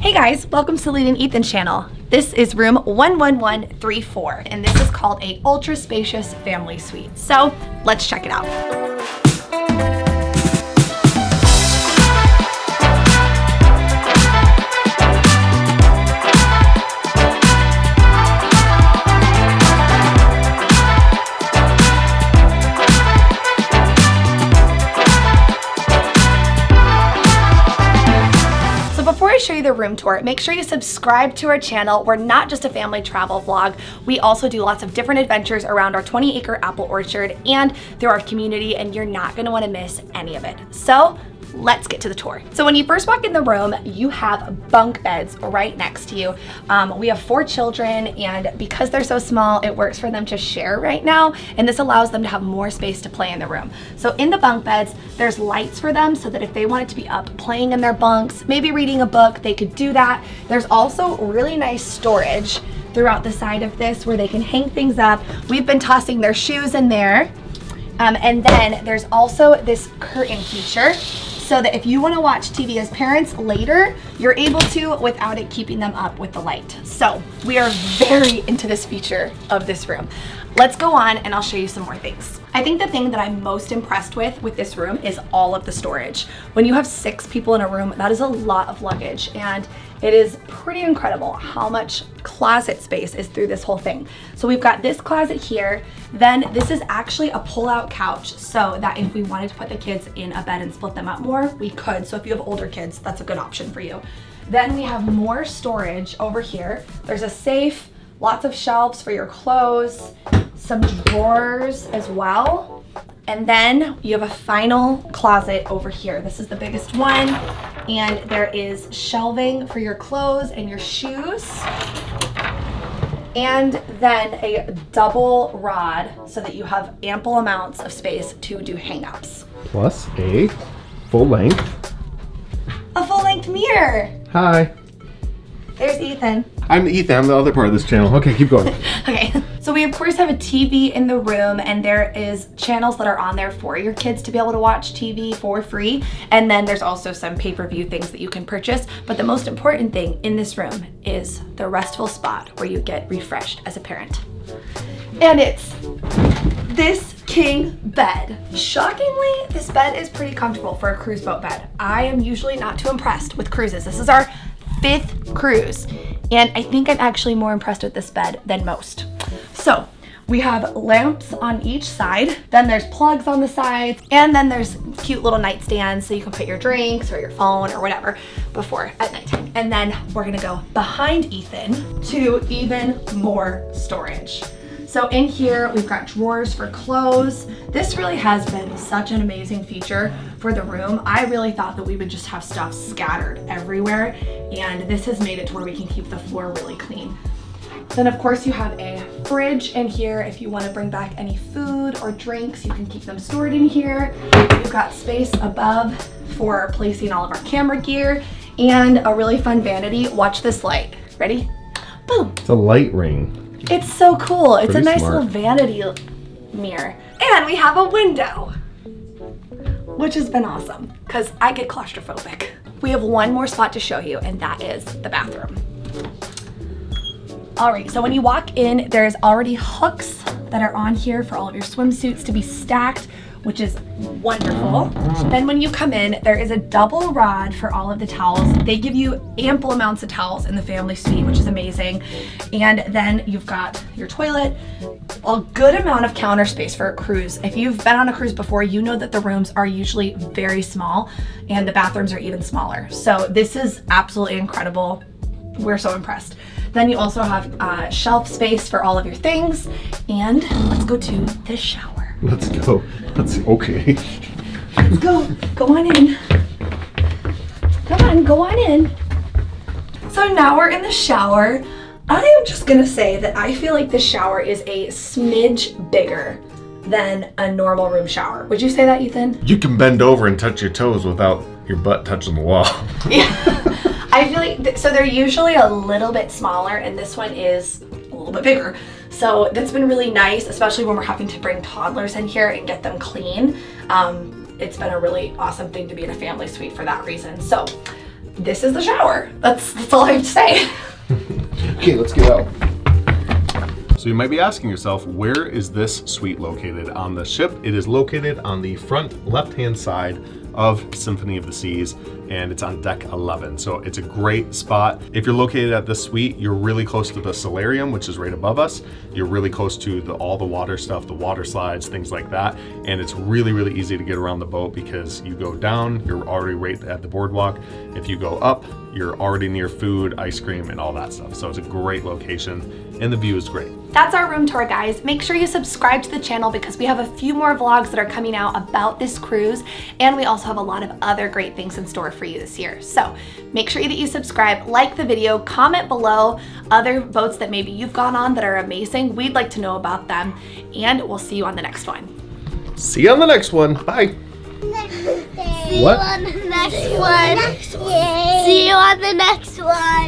Hey guys, welcome to Lydia and Ethan's channel. This is room 11134, and this is called a Ultra Spacious Family Suite. So let's check it out. Before I show you the room tour, make sure you subscribe to our channel. We're not just a family travel vlog. We also do lots of different adventures around our 20-acre apple orchard and through our community, and you're not going to want to miss any of it. So let's get to the tour. So when you first walk in the room, you have bunk beds right next to you. We have 4 children, and because they're so small, it works for them to share right now, and this allows them to have more space to play in the room. So in the bunk beds, there's lights for them so that if they wanted to be up playing in their bunks, maybe reading a book, they could do that. There's also really nice storage throughout the side of this where they can hang things up. We've been tossing their shoes in there. And then there's also this curtain feature so that if you want to watch TV as parents later, you're able to without it keeping them up with the light. So we are very into this feature of this room. Let's go on and I'll show you some more things. I think the thing that I'm most impressed with this room is all of the storage. When you have 6 people in a room, that is a lot of luggage, and it is pretty incredible how much closet space is through this whole thing. So we've got this closet here, then this is actually a pull-out couch so that if we wanted to put the kids in a bed and split them up more, we could. So if you have older kids, that's a good option for you. Then we have more storage over here. There's a safe, lots of shelves for your clothes, some drawers as well. And then you have a final closet over here. This is the biggest one. And there is shelving for your clothes and your shoes. And then a double rod so that you have ample amounts of space to do hang-ups. Plus a full length. A full-length mirror. Hi. There's Ethan. I'm Ethan. I'm the other part of this channel. Okay, keep going. Okay, so we of course have a TV in the room, and there is channels that are on there for your kids to be able to watch TV for free. And then there's also some pay-per-view things that you can purchase. But the most important thing in this room is the restful spot where you get refreshed as a parent. And it's this king bed. Shockingly, this bed is pretty comfortable for a cruise boat bed. I am usually not too impressed with cruises. This is our 5th cruise, and I think I'm actually more impressed with this bed than most. So we have lamps on each side, then there's plugs on the sides, and then there's cute little nightstands so you can put your drinks or your phone or whatever before at nighttime. And then we're gonna go behind Ethan to even more storage. So in here, we've got drawers for clothes. This really has been such an amazing feature for the room. I really thought that we would just have stuff scattered everywhere, and this has made it to where we can keep the floor really clean. Then of course you have a fridge in here. If you want to bring back any food or drinks, you can keep them stored in here. You've got space above for placing all of our camera gear, and a really fun vanity. Watch this light. Ready? Boom. It's a light ring. It's so cool. It's Pretty a nice smart. little vanity mirror. And we have a window, which has been awesome because I get claustrophobic. We have one more spot to show you, and that is the bathroom. All right, so when you walk in, there's already hooks that are on here for all of your swimsuits to be stacked, which is wonderful. Then when you come in, there is a double rod for all of the towels. They give you ample amounts of towels in the family suite, which is amazing. And then you've got your toilet, a good amount of counter space for a cruise. If you've been on a cruise before, you know that the rooms are usually very small and the bathrooms are even smaller. So this is absolutely incredible. We're so impressed. Then you also have shelf space for all of your things. And let's go to the shower. Let's go. Okay. Let's go. Go on in. Come on, go on in. So now we're in the shower. I am just gonna say that I feel like this shower is a smidge bigger than a normal room shower. Would you say that, Ethan? You can bend over and touch your toes without your butt touching the wall. Yeah. I feel like, so they're usually a little bit smaller, and this one is a little bit bigger. So that's been really nice, especially when we're having to bring toddlers in here and get them clean. It's been a really awesome thing to be in a family suite for that reason. So this is the shower. That's all I have to say. Okay, let's get out. So you might be asking yourself, where is this suite located on the ship? It is located on the front left-hand side of Symphony of the Seas, and it's on deck 11. So it's a great spot. If you're located at this suite, you're really close to the solarium, which is right above us. You're really close to all the water stuff, the water slides, things like that. And it's really, really easy to get around the boat because you go down, you're already right at the boardwalk. If you go up, you're already near food, ice cream, and all that stuff. So it's a great location and the view is great. That's our room tour, guys. Make sure you subscribe to the channel because we have a few more vlogs that are coming out about this cruise, and we also have a lot of other great things in store for you this year. So make sure that you subscribe, like the video, comment below other boats that maybe you've gone on that are amazing. We'd like to know about them, and we'll see you on the next one. See you on the next one. Bye. See you on the next one. See you on the next one.